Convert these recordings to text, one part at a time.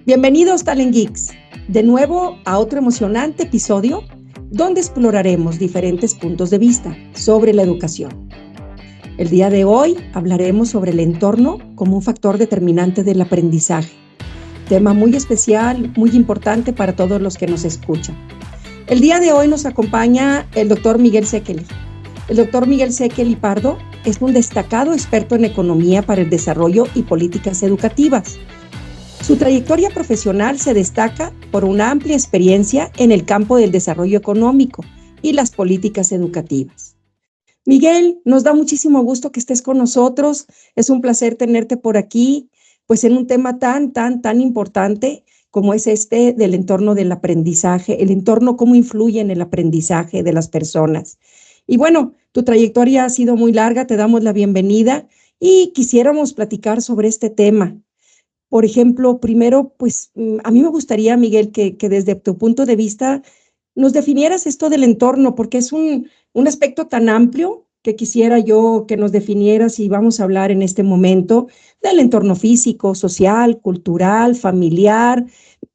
Bienvenidos Talent Geeks, de nuevo a otro emocionante episodio donde exploraremos diferentes puntos de vista sobre la educación. El día de hoy hablaremos sobre el entorno como un factor determinante del aprendizaje, tema muy especial, muy importante para todos los que nos escuchan. El día de hoy nos acompaña el doctor Miguel Sekeli. El doctor Miguel Sekeli Pardo es un destacado experto en economía para el desarrollo y políticas educativas. Su trayectoria profesional se destaca por una amplia experiencia en el campo del desarrollo económico y las políticas educativas. Miguel, nos da muchísimo gusto que estés con nosotros. Es un placer tenerte por aquí, pues en un tema tan importante como es este del entorno del aprendizaje, el entorno cómo influye en el aprendizaje de las personas. Y bueno, tu trayectoria ha sido muy larga, te damos la bienvenida y quisiéramos platicar sobre este tema. Por ejemplo, primero, pues a mí me gustaría, Miguel, que desde tu punto de vista nos definieras esto del entorno, porque es un aspecto tan amplio que quisiera yo que nos definieras y vamos a hablar en este momento del entorno físico, social, cultural, familiar,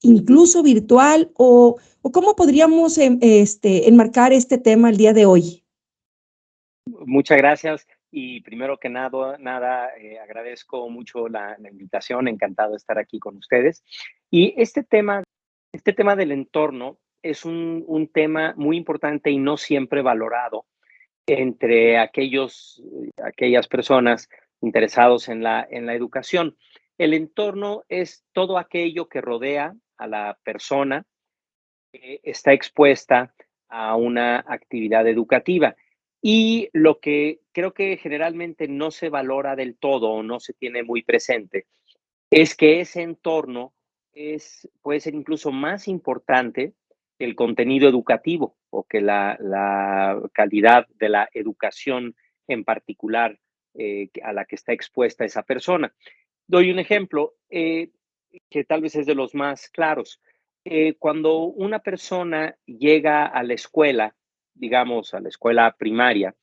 incluso virtual, o cómo podríamos enmarcar este tema el día de hoy. Muchas gracias y primero que nada agradezco mucho la invitación, encantado de estar aquí con ustedes. Y este tema del entorno es un tema muy importante y no siempre valorado entre aquellas personas interesados en la educación. El entorno es todo aquello que rodea a la persona que está expuesta a una actividad educativa. Y lo que creo que generalmente no se valora del todo o no se tiene muy presente es que ese entorno puede ser incluso más importante que el contenido educativo o que la calidad de la educación en particular a la que está expuesta esa persona. Doy un ejemplo que tal vez es de los más claros. Cuando una persona llega a la escuela, digamos a la escuela primaria,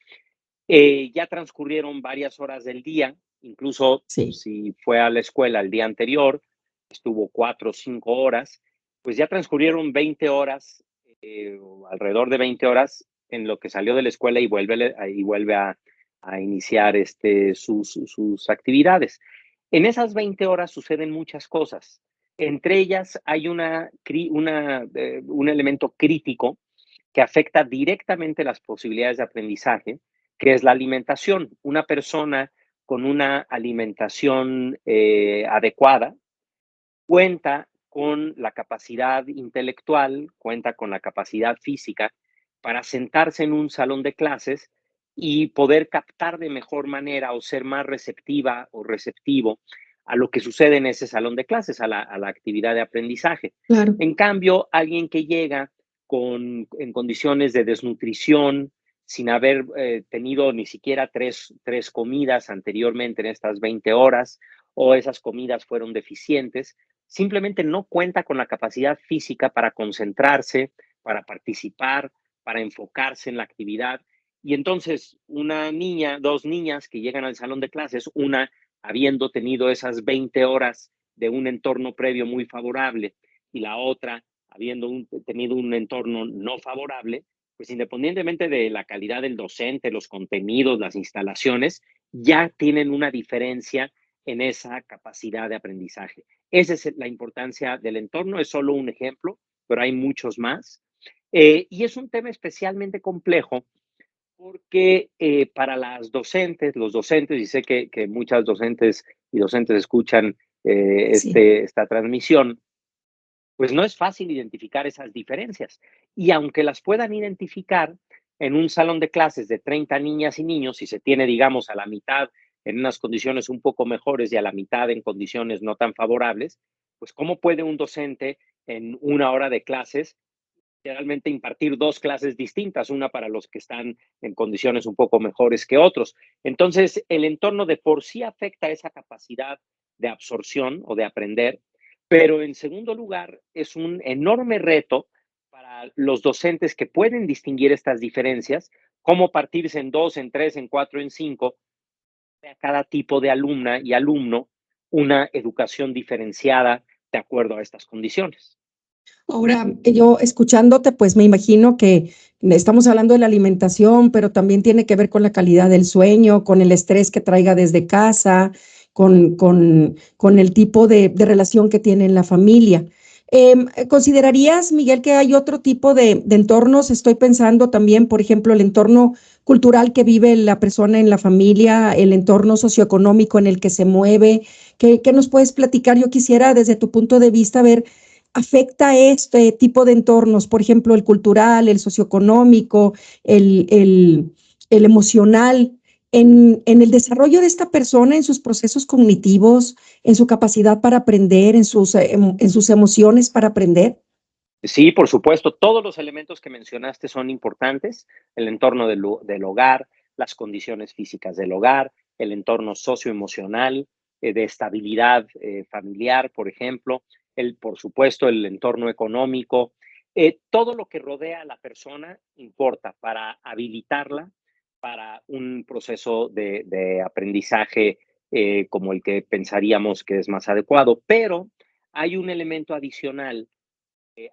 ya transcurrieron varias horas del día, incluso Sí. si fue a la escuela el día anterior, estuvo 4 o 5 horas, pues ya transcurrieron 20 horas, o alrededor de 20 horas en lo que salió de la escuela y vuelve a iniciar sus actividades. En esas 20 horas suceden muchas cosas. Entre ellas hay un elemento crítico que afecta directamente las posibilidades de aprendizaje, que es la alimentación. Una persona con una alimentación adecuada cuenta con la capacidad intelectual, cuenta con la capacidad física para sentarse en un salón de clases y poder captar de mejor manera o ser más receptiva o receptivo a lo que sucede en ese salón de clases, a la actividad de aprendizaje. Claro. En cambio, alguien que llega en condiciones de desnutrición, sin haber tenido ni siquiera tres comidas anteriormente en estas 20 horas, o esas comidas fueron deficientes, simplemente no cuenta con la capacidad física para concentrarse, para participar, para enfocarse en la actividad. Y entonces una niña, dos niñas que llegan al salón de clases, una habiendo tenido esas 20 horas de un entorno previo muy favorable y la otra habiendo tenido un entorno no favorable, pues independientemente de la calidad del docente, los contenidos, las instalaciones, ya tienen una diferencia en esa capacidad de aprendizaje. Esa es la importancia del entorno, es solo un ejemplo, pero hay muchos más. Y es un tema especialmente complejo porque para los docentes, y sé que muchas docentes y docentes escuchan Sí. esta transmisión, pues no es fácil identificar esas diferencias. Y aunque las puedan identificar en un salón de clases de 30 niñas y niños, si se tiene, digamos, a la mitad en unas condiciones un poco mejores y a la mitad en condiciones no tan favorables, pues ¿cómo puede un docente en una hora de clases realmente impartir dos clases distintas, una para los que están en condiciones un poco mejores que otros? Entonces, el entorno de por sí afecta esa capacidad de absorción o de aprender, pero en segundo lugar, es un enorme reto para los docentes que pueden distinguir estas diferencias, cómo partirse en dos, en tres, en cuatro, en cinco, a cada tipo de alumna y alumno una educación diferenciada, de acuerdo a estas condiciones. Ahora, yo escuchándote, pues me imagino que estamos hablando de la alimentación, pero también tiene que ver con la calidad del sueño, con el estrés que traiga desde casa, con el tipo de relación que tiene en la familia. ¿Considerarías, Miguel, que hay otro tipo de entornos? Estoy pensando también, por ejemplo, el entorno cultural que vive la persona en la familia, el entorno socioeconómico en el que se mueve. ¿Qué nos puedes platicar? Yo quisiera, desde tu punto de vista, ver afecta este tipo de entornos, por ejemplo, el cultural, el socioeconómico, el emocional, en el desarrollo de esta persona, en sus procesos cognitivos, en su capacidad para aprender, en sus emociones para aprender? Sí, por supuesto, todos los elementos que mencionaste son importantes, el entorno del hogar, las condiciones físicas del hogar, el entorno socioemocional, de estabilidad familiar, por ejemplo, por supuesto, el entorno económico, todo lo que rodea a la persona importa para habilitarla para un proceso de aprendizaje como el que pensaríamos que es más adecuado, pero hay un elemento adicional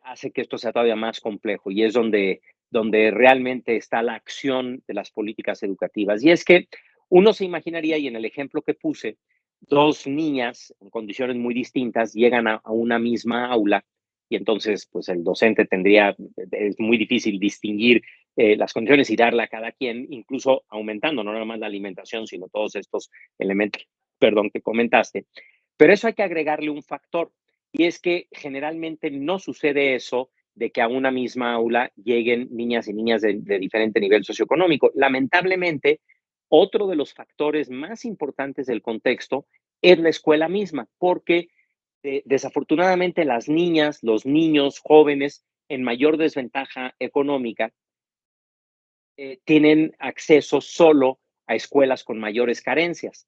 hace que esto sea todavía más complejo y es donde realmente está la acción de las políticas educativas. Y es que uno se imaginaría, y en el ejemplo que puse, dos niñas en condiciones muy distintas llegan a una misma aula y entonces pues el docente es muy difícil distinguir las condiciones y darle a cada quien, incluso aumentando no nada más la alimentación, sino todos estos elementos, perdón, que comentaste. Pero eso hay que agregarle un factor y es que generalmente no sucede eso de que a una misma aula lleguen niñas y niñas de diferente nivel socioeconómico. Lamentablemente, otro de los factores más importantes del contexto es la escuela misma, porque desafortunadamente las niñas, los niños, jóvenes en mayor desventaja económica tienen acceso solo a escuelas con mayores carencias.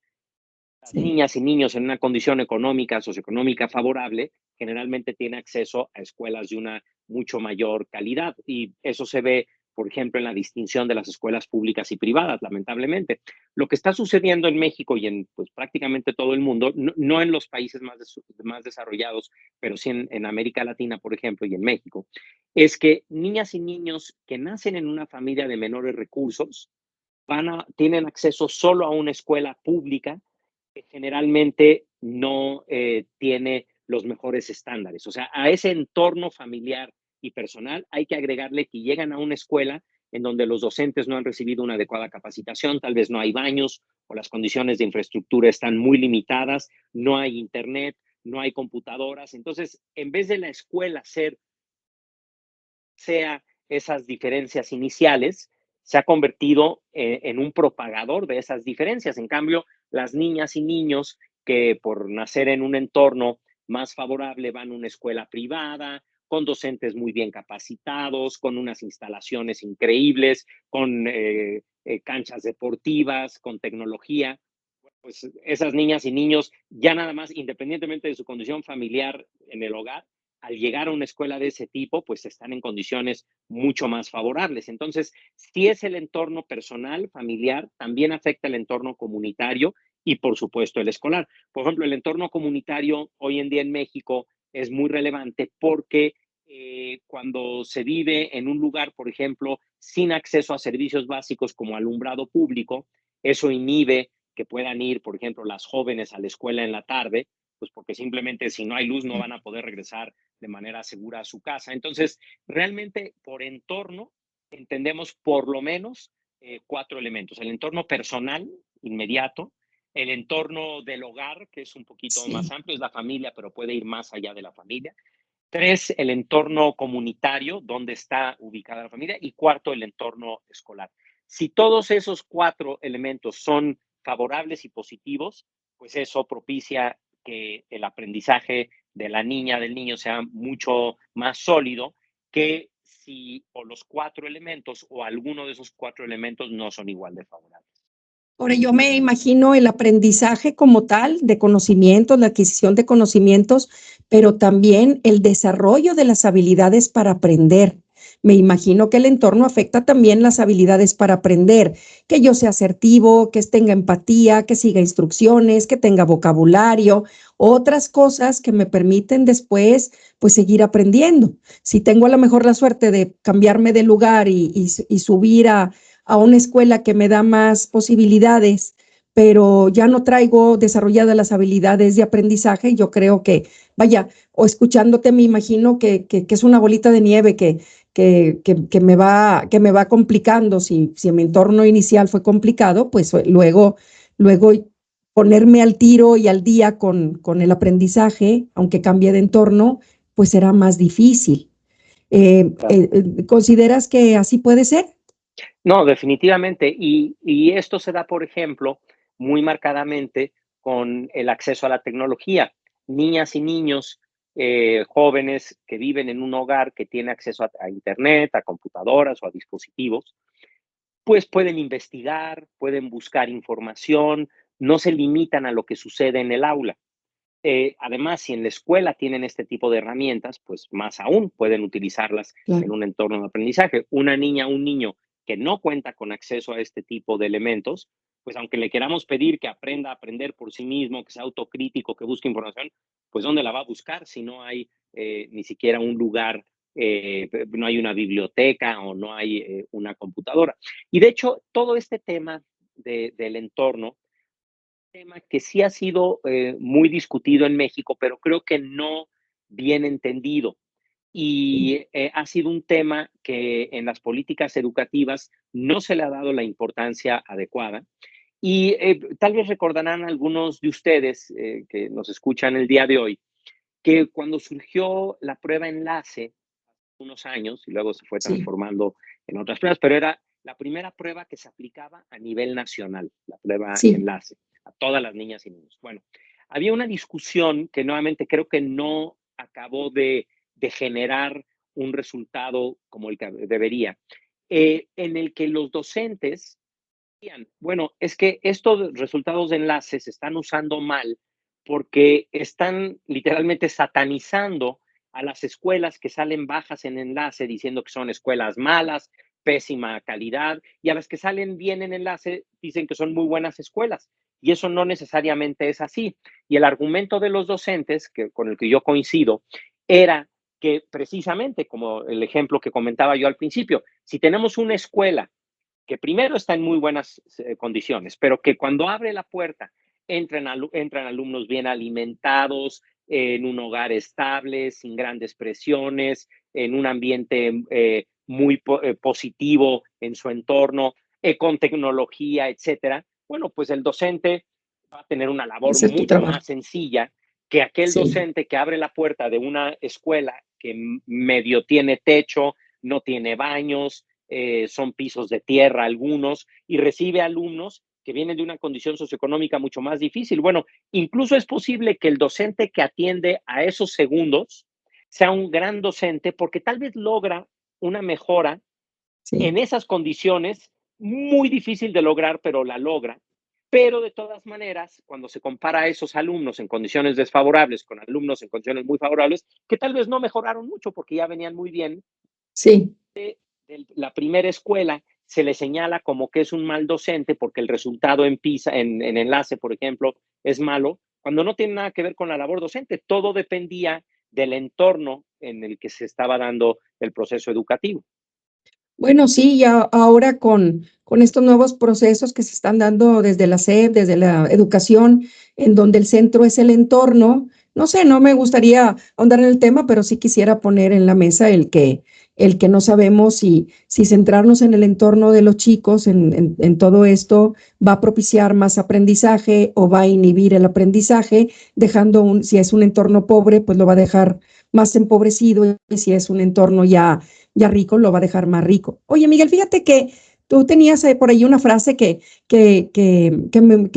Las Sí. niñas y niños en una condición económica, socioeconómica favorable, generalmente tienen acceso a escuelas de una mucho mayor calidad y eso se ve, por ejemplo, en la distinción de las escuelas públicas y privadas, lamentablemente. Lo que está sucediendo en México y en pues, prácticamente todo el mundo, no en los países más desarrollados, pero sí en América Latina, por ejemplo, y en México, es que niñas y niños que nacen en una familia de menores recursos tienen acceso solo a una escuela pública que generalmente no tiene los mejores estándares. O sea, a ese entorno familiar y personal hay que agregarle que llegan a una escuela en donde los docentes no han recibido una adecuada capacitación, tal vez no hay baños o las condiciones de infraestructura están muy limitadas, no hay internet, no hay computadoras. Entonces, en vez de la escuela sea esas diferencias iniciales, se ha convertido en un propagador de esas diferencias. En cambio, las niñas y niños que por nacer en un entorno más favorable van a una escuela privada, con docentes muy bien capacitados, con unas instalaciones increíbles, con canchas deportivas, con tecnología. Pues esas niñas y niños, ya nada más, independientemente de su condición familiar en el hogar, al llegar a una escuela de ese tipo, pues están en condiciones mucho más favorables. Entonces, si es el entorno personal, familiar, también afecta el entorno comunitario y, por supuesto, el escolar. Por ejemplo, el entorno comunitario hoy en día en México es muy relevante porque cuando se vive en un lugar, por ejemplo, sin acceso a servicios básicos como alumbrado público, eso inhibe que puedan ir, por ejemplo, las jóvenes a la escuela en la tarde, pues porque simplemente si no hay luz no van a poder regresar de manera segura a su casa. Entonces, realmente por entorno entendemos por lo menos cuatro elementos. El entorno personal inmediato, el entorno del hogar, que es un poquito más Sí. amplio, es la familia, pero puede ir más allá de la familia. Tres, el entorno comunitario, donde está ubicada la familia. Y cuarto, el entorno escolar. Si todos esos cuatro elementos son favorables y positivos, pues eso propicia que el aprendizaje de la niña, del niño sea mucho más sólido que si o los cuatro elementos o alguno de esos cuatro elementos no son igual de favorables. Ahora yo me imagino el aprendizaje como tal de conocimientos, la adquisición de conocimientos, pero también el desarrollo de las habilidades para aprender. Me imagino que el entorno afecta también las habilidades para aprender, que yo sea asertivo, que tenga empatía, que siga instrucciones, que tenga vocabulario. otras cosas que me permiten después pues seguir aprendiendo. Si tengo a lo mejor la suerte de cambiarme de lugar y subir a una escuela que me da más posibilidades, pero ya no traigo desarrolladas las habilidades de aprendizaje, yo creo que, vaya, o escuchándote me imagino que es una bolita de nieve que me va complicando. Si mi entorno inicial fue complicado, pues luego ponerme al tiro y al día con el aprendizaje, aunque cambie de entorno, pues será más difícil. Claro. ¿Consideras que así puede ser? No, definitivamente. Y esto se da, por ejemplo, muy marcadamente con el acceso a la tecnología. Niñas y niños, jóvenes que viven en un hogar que tiene acceso a Internet, a computadoras o a dispositivos, pues pueden investigar, pueden buscar información, no se limitan a lo que sucede en el aula. Además, si en la escuela tienen este tipo de herramientas, pues más aún pueden utilizarlas en Claro. un entorno de aprendizaje. Una niña, un niño que no cuenta con acceso a este tipo de elementos, pues aunque le queramos pedir que aprenda a aprender por sí mismo, que sea autocrítico, que busque información, pues ¿dónde la va a buscar si no hay ni siquiera un lugar, no hay una biblioteca o no hay una computadora? Y de hecho, todo este tema del entorno, tema que sí ha sido muy discutido en México, pero creo que no bien entendido. Y ha sido un tema que en las políticas educativas no se le ha dado la importancia adecuada. Y tal vez recordarán algunos de ustedes que nos escuchan el día de hoy, que cuando surgió la prueba enlace, unos años, y luego se fue Sí, transformando en otras pruebas, pero era la primera prueba que se aplicaba a nivel nacional, la prueba sí, enlace, a todas las niñas y niños. Bueno, había una discusión que nuevamente creo que no acabó de generar un resultado como el que debería, en el que los docentes decían, bueno, es que estos resultados de enlace se están usando mal porque están literalmente satanizando a las escuelas que salen bajas en enlace, diciendo que son escuelas malas, pésima calidad, y a las que salen bien en enlace dicen que son muy buenas escuelas. Y eso no necesariamente es así. Y el argumento de los docentes, con el que yo coincido, era que precisamente, como el ejemplo que comentaba yo al principio, si tenemos una escuela que primero está en muy buenas condiciones, pero que cuando abre la puerta entran alumnos bien alimentados, en un hogar estable, sin grandes presiones, en un ambiente muy positivo en su entorno, con tecnología, etcétera. Bueno, pues el docente va a tener una labor ese es tu mucho trabajo. más sencilla que aquel Sí, docente que abre la puerta de una escuela que medio tiene techo, no tiene baños, son pisos de tierra algunos, y recibe alumnos que vienen de una condición socioeconómica mucho más difícil. Bueno, incluso es posible que el docente que atiende a esos segundos sea un gran docente porque tal vez logra una mejora sí. en esas condiciones, muy difícil de lograr, pero la logra. Pero de todas maneras, cuando se compara a esos alumnos en condiciones desfavorables con alumnos en condiciones muy favorables, que tal vez no mejoraron mucho porque ya venían muy bien, Sí. de la primera escuela se le señala como que es un mal docente porque el resultado en PISA, en enlace, por ejemplo, es malo, cuando no tiene nada que ver con la labor docente. Todo dependía del entorno en el que se estaba dando el proceso educativo. Bueno, sí, ya ahora con estos nuevos procesos que se están dando desde la SEP, desde la educación, en donde el centro es el entorno, no sé, no me gustaría ahondar en el tema, pero sí quisiera poner en la mesa el que no sabemos si centrarnos en el entorno de los chicos, en todo esto, va a propiciar más aprendizaje o va a inhibir el aprendizaje, si es un entorno pobre, pues lo va a dejar más empobrecido, y si es un entorno ya rico, lo va a dejar más rico. Oye, Miguel, fíjate que tú tenías por ahí una frase que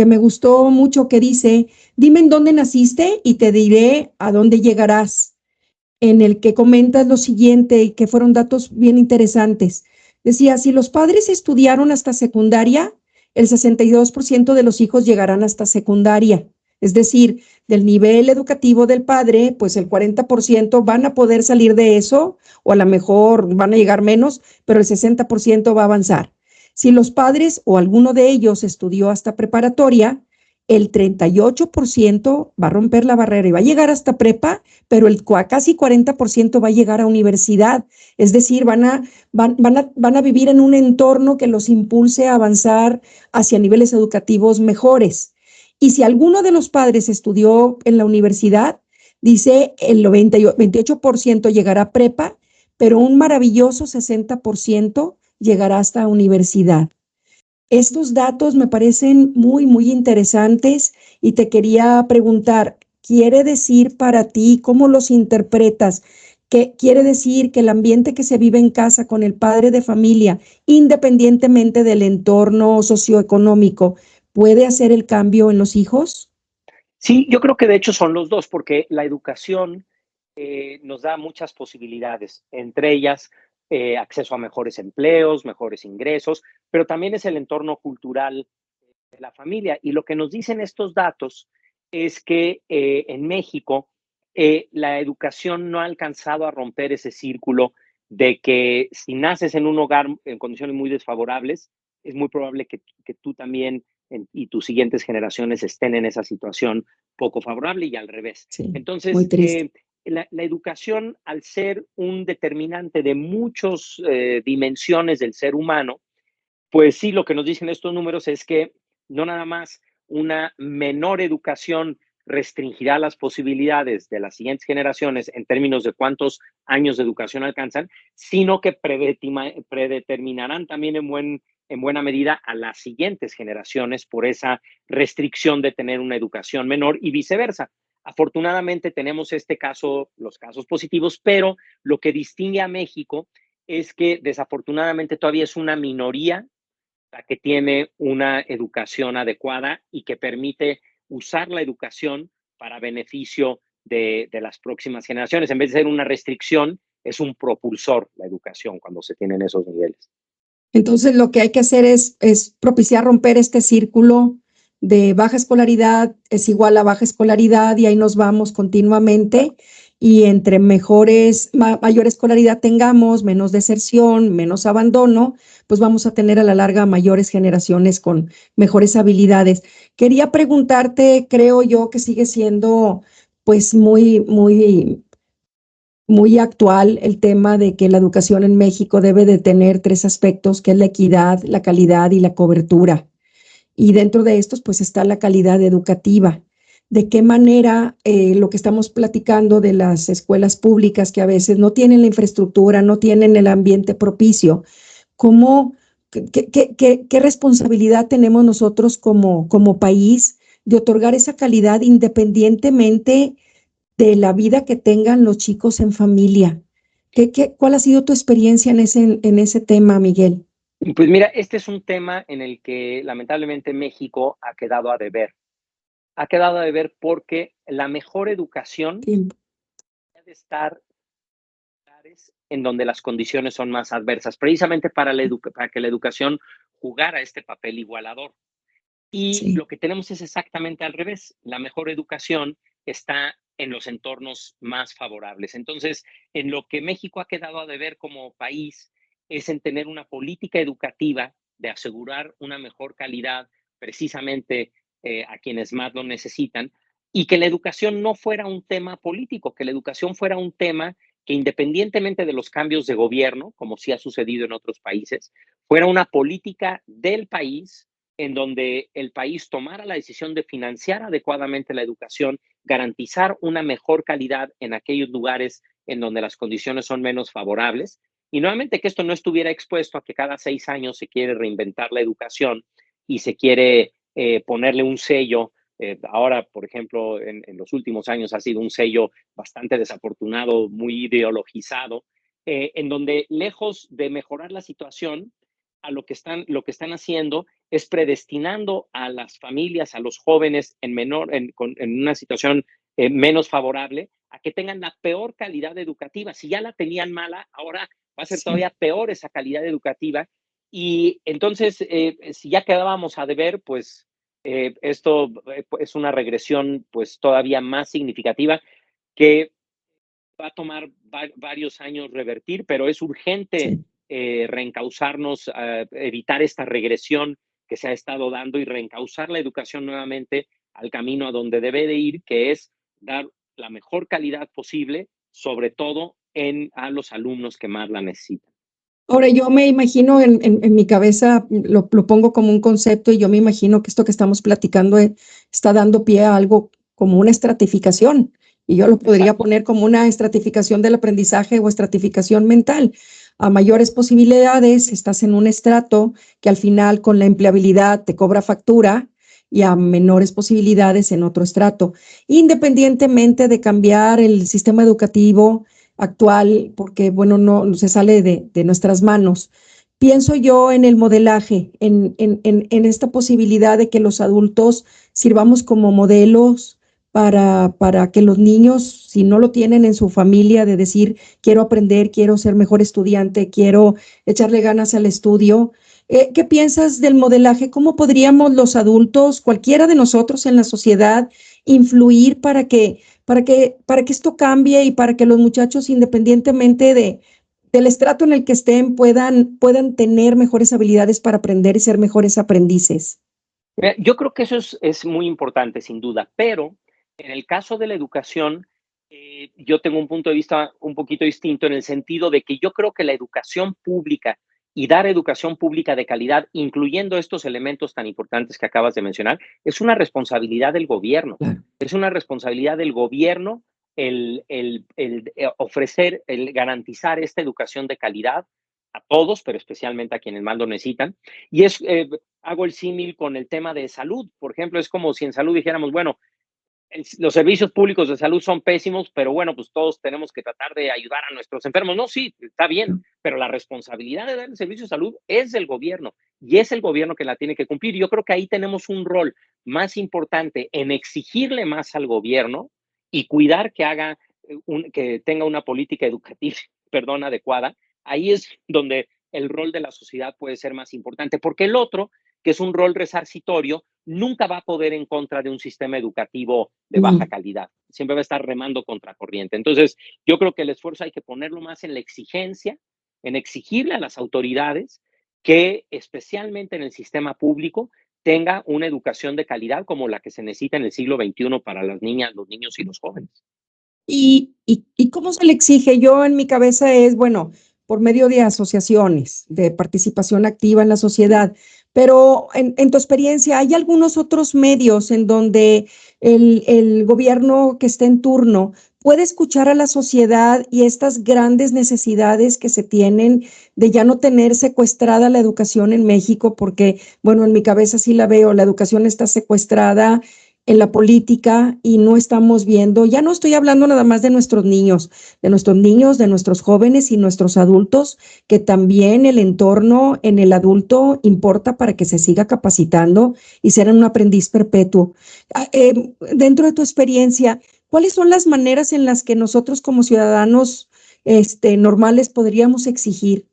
me gustó mucho, que dice: dime en dónde naciste y te diré a dónde llegarás, en el que comentas lo siguiente, y que fueron datos bien interesantes. Decía, si los padres estudiaron hasta secundaria, el 62% de los hijos llegarán hasta secundaria. Es decir, del nivel educativo del padre, pues el 40% van a poder salir de eso, o a lo mejor van a llegar menos, pero el 60% va a avanzar. Si los padres o alguno de ellos estudió hasta preparatoria, el 38% va a romper la barrera y va a llegar hasta prepa, pero el casi 40% va a llegar a universidad. Es decir, van a vivir en un entorno que los impulse a avanzar hacia niveles educativos mejores. Y si alguno de los padres estudió en la universidad, dice el 28% llegará a prepa, pero un maravilloso 60% llegará hasta universidad. Estos datos me parecen muy, muy interesantes y te quería preguntar, ¿quiere decir para ti, cómo los interpretas? ¿Qué quiere decir que el ambiente que se vive en casa con el padre de familia, independientemente del entorno socioeconómico, puede hacer el cambio en los hijos? Sí, yo creo que de hecho son los dos, porque la educación nos da muchas posibilidades, entre ellas acceso a mejores empleos, mejores ingresos, pero también es el entorno cultural de la familia. Y lo que nos dicen estos datos es que en México la educación no ha alcanzado a romper ese círculo de que si naces en un hogar en condiciones muy desfavorables, es muy probable que tú también y tus siguientes generaciones estén en esa situación poco favorable y al revés. Sí, muy Entonces, triste. la educación, al ser un determinante de muchas dimensiones del ser humano, pues sí, lo que nos dicen estos números es que no nada más una menor educación restringirá las posibilidades de las siguientes generaciones en términos de cuántos años de educación alcanzan, sino que predeterminarán también en buena medida a las siguientes generaciones por esa restricción de tener una educación menor y viceversa. Afortunadamente tenemos este caso, los casos positivos, pero lo que distingue a México es que desafortunadamente todavía es una minoría la que tiene una educación adecuada y que permite usar la educación para beneficio de las próximas generaciones. En vez de ser una restricción, es un propulsor la educación cuando se tienen esos niveles. Entonces, lo que hay que hacer es propiciar romper este círculo de baja escolaridad es igual a baja escolaridad y ahí nos vamos continuamente y entre mayor escolaridad tengamos, menos deserción, menos abandono, pues vamos a tener a la larga mayores generaciones con mejores habilidades. Quería preguntarte, creo yo que sigue siendo pues muy actual el tema de que la educación en México debe de tener tres aspectos, que es la equidad, la calidad y la cobertura. Y dentro de estos, pues está la calidad educativa. ¿De qué manera lo que estamos platicando de las escuelas públicas que a veces no tienen la infraestructura, no tienen el ambiente propicio? ¿Cómo, qué responsabilidad tenemos nosotros como país de otorgar esa calidad independientemente de la vida que tengan los chicos en familia? ¿Cuál ha sido tu experiencia en ese tema, Miguel? Pues mira, este es un tema en el que lamentablemente México ha quedado a deber. Ha quedado a deber porque la mejor educación Tiempo. debe estar en donde las condiciones son más adversas, precisamente para que la educación jugara este papel igualador. Y Sí. lo que tenemos es exactamente al revés. La mejor educación está en los entornos más favorables. Entonces, en lo que México ha quedado a deber como país es en tener una política educativa de asegurar una mejor calidad precisamente a quienes más lo necesitan y que la educación no fuera un tema político, que la educación fuera un tema que independientemente de los cambios de gobierno, como sí ha sucedido en otros países, fuera una política del país en donde el país tomara la decisión de financiar adecuadamente la educación, garantizar una mejor calidad en aquellos lugares en donde las condiciones son menos favorables y nuevamente que esto no estuviera expuesto a que cada 6 años se quiere reinventar la educación y se quiere ponerle un sello. Ahora, por ejemplo, en los últimos años ha sido un sello bastante desafortunado, muy ideologizado, en donde lejos de mejorar la situación, a lo que están haciendo es predestinando a las familias, a los jóvenes en una situación menos favorable, a que tengan la peor calidad educativa. Si ya la tenían mala, ahora va a ser Sí. todavía peor esa calidad educativa. Y entonces, si ya quedábamos a deber, pues esto es una regresión pues todavía más significativa que va a tomar varios años revertir, pero es urgente Sí. reencauzarnos, evitar esta regresión que se ha estado dando y reencauzar la educación nuevamente al camino a donde debe de ir, que es dar la mejor calidad posible, sobre todo a los alumnos que más la necesitan. Ahora, yo me imagino en mi cabeza, lo pongo como un concepto y yo me imagino que esto que estamos platicando está dando pie a algo como una estratificación. Y yo lo podría Exacto. poner como una estratificación del aprendizaje o estratificación mental. A mayores posibilidades, estás en un estrato que al final con la empleabilidad te cobra factura y a menores posibilidades en otro estrato. Independientemente de cambiar el sistema educativo actual, porque bueno, no se sale de nuestras manos. Pienso yo en el modelaje, en esta posibilidad de que los adultos sirvamos como modelos para que los niños, si no lo tienen en su familia, de decir, quiero aprender, quiero ser mejor estudiante, quiero echarle ganas al estudio. ¿Qué piensas del modelaje? ¿Cómo podríamos los adultos, cualquiera de nosotros en la sociedad, influir para que esto cambie y para que los muchachos, independientemente del estrato en el que estén, puedan tener mejores habilidades para aprender y ser mejores aprendices? Yo creo que eso es muy importante, sin duda, pero en el caso de la educación, yo tengo un punto de vista un poquito distinto en el sentido de que yo creo que la educación pública y dar educación pública de calidad, incluyendo estos elementos tan importantes que acabas de mencionar, es una responsabilidad del gobierno. Claro. Es una responsabilidad del gobierno el ofrecer, el garantizar esta educación de calidad a todos, pero especialmente a quienes más lo necesitan. Y hago el símil con el tema de salud. Por ejemplo, es como si en salud dijéramos, bueno, los servicios públicos de salud son pésimos, pero bueno, pues todos tenemos que tratar de ayudar a nuestros enfermos. No, sí, está bien, pero la responsabilidad de dar el servicio de salud es del gobierno y es el gobierno que la tiene que cumplir. Yo creo que ahí tenemos un rol más importante en exigirle más al gobierno y cuidar que que tenga una política educativa, perdón, adecuada. Ahí es donde el rol de la sociedad puede ser más importante, porque el otro, que es un rol resarcitorio, nunca va a poder en contra de un sistema educativo de baja calidad. Siempre va a estar remando contra corriente. Entonces, yo creo que el esfuerzo hay que ponerlo más en la exigencia, en exigirle a las autoridades que, especialmente en el sistema público, tenga una educación de calidad como la que se necesita en el siglo XXI para las niñas, los niños y los jóvenes. ¿Y cómo se le exige? Yo en mi cabeza es, bueno, por medio de asociaciones, de participación activa en la sociedad, pero en tu experiencia, ¿hay algunos otros medios en donde el gobierno que esté en turno puede escuchar a la sociedad y estas grandes necesidades que se tienen de ya no tener secuestrada la educación en México? Porque, bueno, en mi cabeza sí la veo, la educación está secuestrada en la política y no estamos viendo, ya no estoy hablando nada más de nuestros niños, de nuestros jóvenes y nuestros adultos, que también el entorno en el adulto importa para que se siga capacitando y ser un aprendiz perpetuo. Dentro de tu experiencia, ¿cuáles son las maneras en las que nosotros como ciudadanos normales podríamos exigir?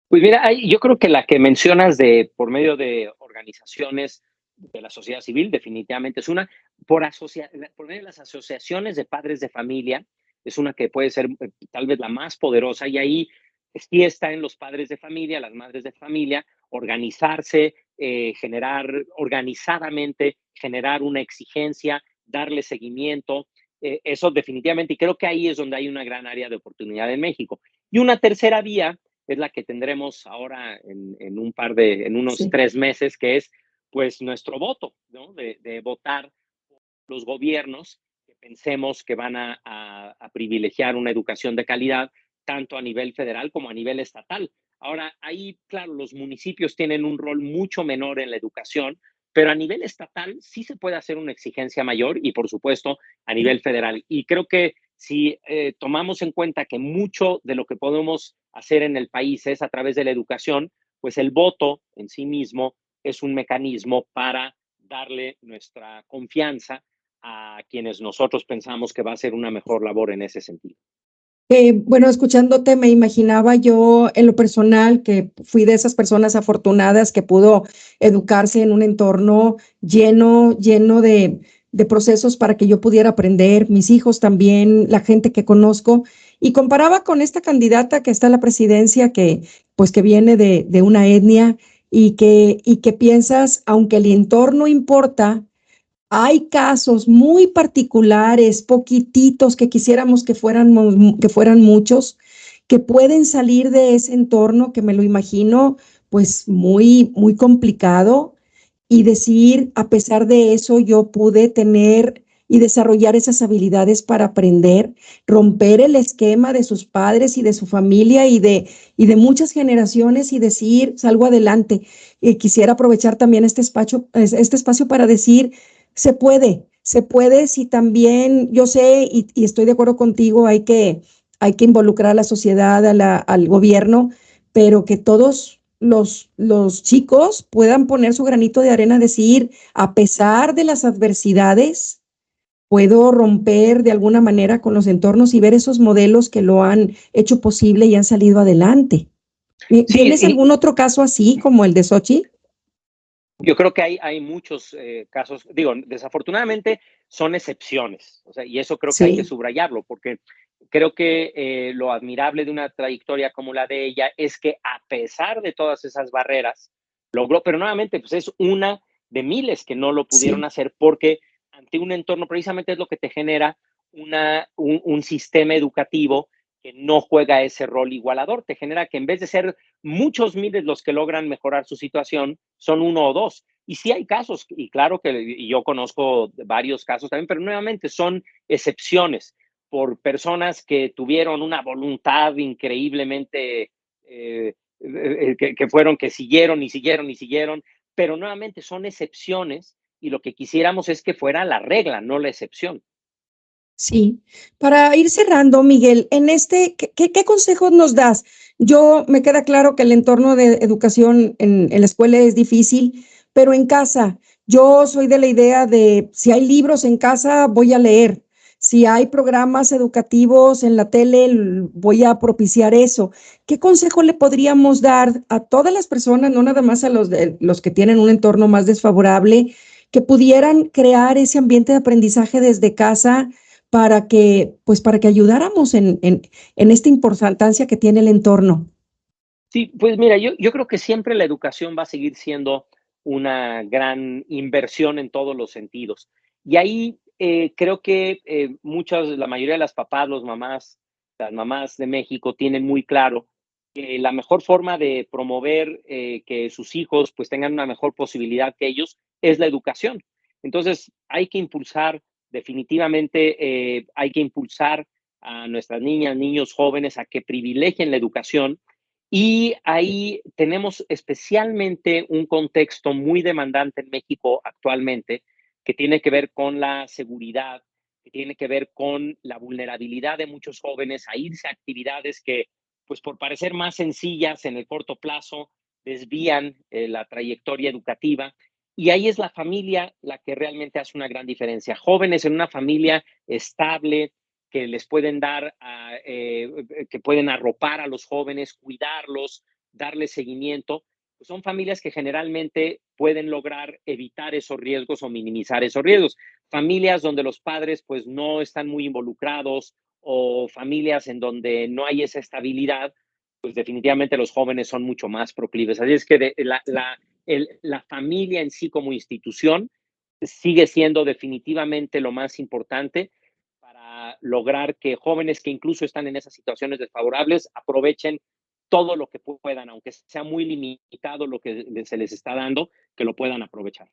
Pues mira, yo creo que la que mencionas por medio de organizaciones de la sociedad civil definitivamente es una, por medio de las asociaciones de padres de familia, es una que puede ser tal vez la más poderosa, y ahí sí está en los padres de familia, las madres de familia, organizarse, generar organizadamente, generar una exigencia, darle seguimiento, eso definitivamente, y creo que ahí es donde hay una gran área de oportunidad en México. Y una tercera vía es la que tendremos ahora en unos Sí. 3 meses, que es pues nuestro voto, ¿no? De votar por los gobiernos que pensemos que van a privilegiar una educación de calidad, tanto a nivel federal como a nivel estatal. Ahora, ahí, claro, los municipios tienen un rol mucho menor en la educación, pero a nivel estatal sí se puede hacer una exigencia mayor y, por supuesto, a nivel federal. Y creo que si tomamos en cuenta que mucho de lo que podemos hacer en el país es a través de la educación, pues el voto en sí mismo es un mecanismo para darle nuestra confianza a quienes nosotros pensamos que va a ser una mejor labor en ese sentido. Bueno, escuchándote me imaginaba yo en lo personal que fui de esas personas afortunadas que pudo educarse en un entorno lleno de procesos para que yo pudiera aprender, mis hijos también, la gente que conozco, y comparaba con esta candidata que está en la presidencia que pues que viene de una etnia y que piensas, aunque el entorno importa, Hay casos muy particulares, poquititos, que quisiéramos que fueran muchos, que pueden salir de ese entorno que me lo imagino pues muy, muy complicado y decir, a pesar de eso, yo pude tener y desarrollar esas habilidades para aprender, romper el esquema de sus padres y de su familia y de muchas generaciones y decir, salgo adelante. Quisiera aprovechar también este espacio para decir, se puede si también, yo sé y estoy de acuerdo contigo, hay que involucrar a la sociedad, al gobierno, pero que todos los chicos puedan poner su granito de arena, decir, a pesar de las adversidades, puedo romper de alguna manera con los entornos y ver esos modelos que lo han hecho posible y han salido adelante. Sí, ¿Tienes algún otro caso así como el de Xochitl? yo creo que hay muchos casos, digo, desafortunadamente son excepciones, o sea, y eso creo que hay que Sí, subrayarlo, porque creo que lo admirable de una trayectoria como la de ella es que a pesar de todas esas barreras, logró, pero nuevamente, pues es una de miles que no lo pudieron sí, hacer porque ante un entorno precisamente es lo que te genera un sistema educativo que no juega ese rol igualador, te genera que en vez de ser muchos miles los que logran mejorar su situación, son uno o dos. Y sí hay casos, y claro que y yo conozco varios casos también, pero nuevamente son excepciones por personas que tuvieron una voluntad increíblemente, que siguieron y siguieron y siguieron, pero nuevamente son excepciones y lo que quisiéramos es que fuera la regla, no la excepción. sí. Para ir cerrando, Miguel, ¿qué consejos nos das? Yo me queda claro que el entorno de educación en la escuela es difícil, pero en casa, yo soy de la idea de si hay libros en casa, voy a leer. Si hay programas educativos en la tele, voy a propiciar eso. ¿Qué consejo le podríamos dar a todas las personas, no nada más a los que tienen un entorno más desfavorable, que pudieran crear ese ambiente de aprendizaje desde casa? Para que ayudáramos en esta importancia que tiene el entorno. Sí, pues mira, yo creo que siempre la educación va a seguir siendo una gran inversión en todos los sentidos. Y ahí creo que la mayoría de las papás, las mamás de México tienen muy claro que la mejor forma de promover que sus hijos pues tengan una mejor posibilidad que ellos es la educación. Entonces hay que impulsar, definitivamente hay que impulsar a nuestras niñas, niños, jóvenes a que privilegien la educación y ahí tenemos especialmente un contexto muy demandante en México actualmente, que tiene que ver con la seguridad, que tiene que ver con la vulnerabilidad de muchos jóvenes a irse a actividades que, pues por parecer más sencillas en el corto plazo, desvían la trayectoria educativa. Y ahí es la familia la que realmente hace una gran diferencia. Jóvenes en una familia estable, que les pueden dar, que pueden arropar a los jóvenes, cuidarlos, darles seguimiento, pues son familias que generalmente pueden lograr evitar esos riesgos o minimizar esos riesgos. Familias donde los padres pues no están muy involucrados o familias en donde no hay esa estabilidad, pues definitivamente los jóvenes son mucho más proclives. Así es que la familia en sí como institución sigue siendo definitivamente lo más importante para lograr que jóvenes que incluso están en esas situaciones desfavorables aprovechen todo lo que puedan, aunque sea muy limitado lo que se les está dando, que lo puedan aprovechar.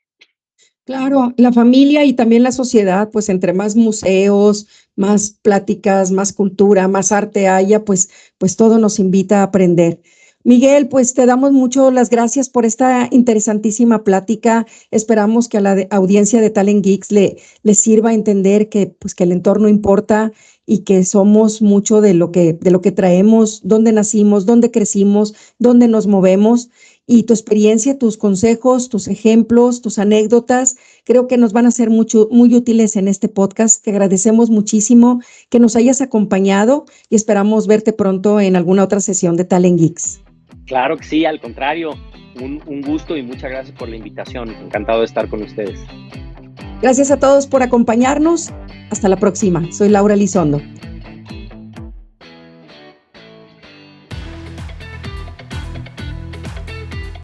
Claro, la familia y también la sociedad, pues entre más museos, más pláticas, más cultura, más arte haya, pues todo nos invita a aprender. Miguel, pues te damos mucho las gracias por esta interesantísima plática. Esperamos que a la audiencia de Talent Geeks le sirva a entender pues, que el entorno importa y que somos mucho de lo que traemos, dónde nacimos, dónde crecimos, dónde nos movemos. Y tu experiencia, tus consejos, tus ejemplos, tus anécdotas, creo que nos van a ser muy útiles en este podcast. Te agradecemos muchísimo que nos hayas acompañado y esperamos verte pronto en alguna otra sesión de Talent Geeks. Claro que sí, al contrario, un gusto y muchas gracias por la invitación. Encantado de estar con ustedes. Gracias a todos por acompañarnos. Hasta la próxima. Soy Laura Elizondo.